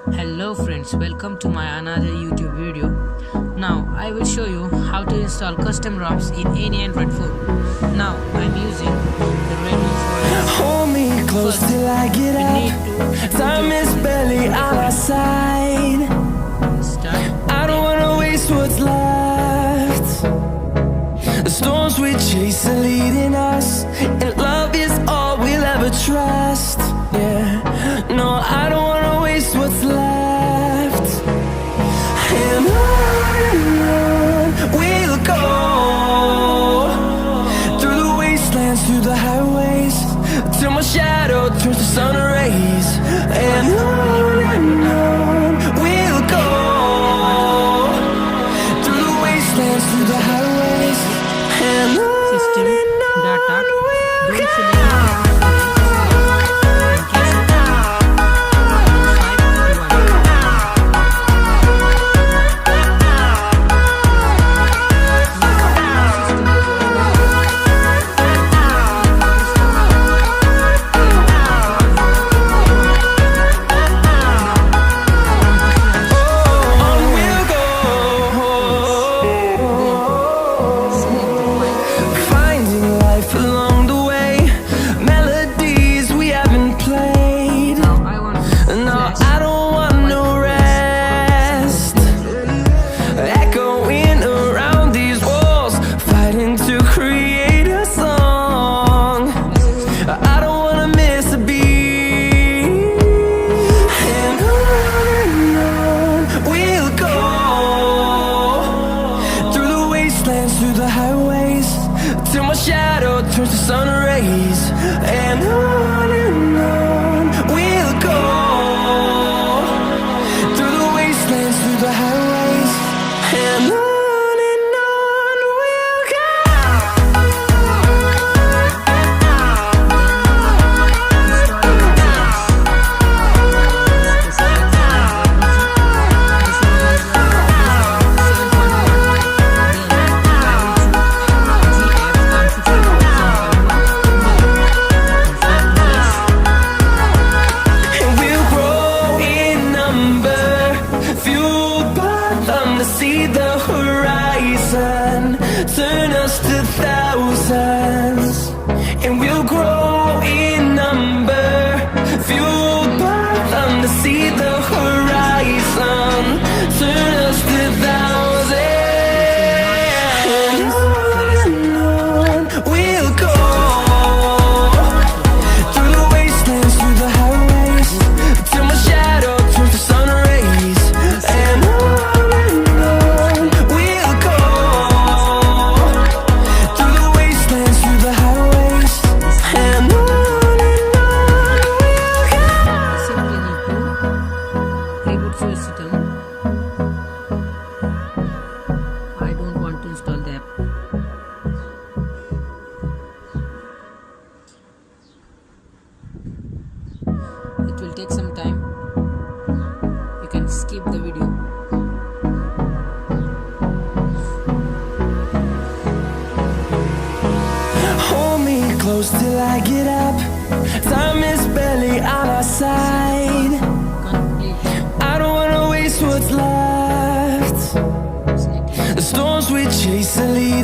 Hello friends, welcome to my another YouTube video. Now I will show you how to install custom ROMs in any Android phone. Now I'm using the Redmi 4S. Hold me close till I get up. Time is barely on our side. I don't wanna waste what's left. The storms we chase are leading us, and love is all we'll ever trust. Yeah, no, I don't wanna waste what's left. And on we'll go, through the wastelands, through the highways, till my shadow turns to sun rays. And on we'll go, through the wastelands, through the highways. And System data. Don't select till my shadow turns to sun rays. And on we'll go, through the wastelands, through the highways. And on we'll go. See the horizon turn us to thousands, and we'll grow in number, fueled by them. To see the horizon turn us to thousands, and on we'll go, through the wastelands, through the highways, till my shadow turns to sun rays. And I don't want to install the app. It will take some time. You can skip the video. hold me close till I get up. Time is barely on our side. I don't wanna waste what's left. The storms we chase are leading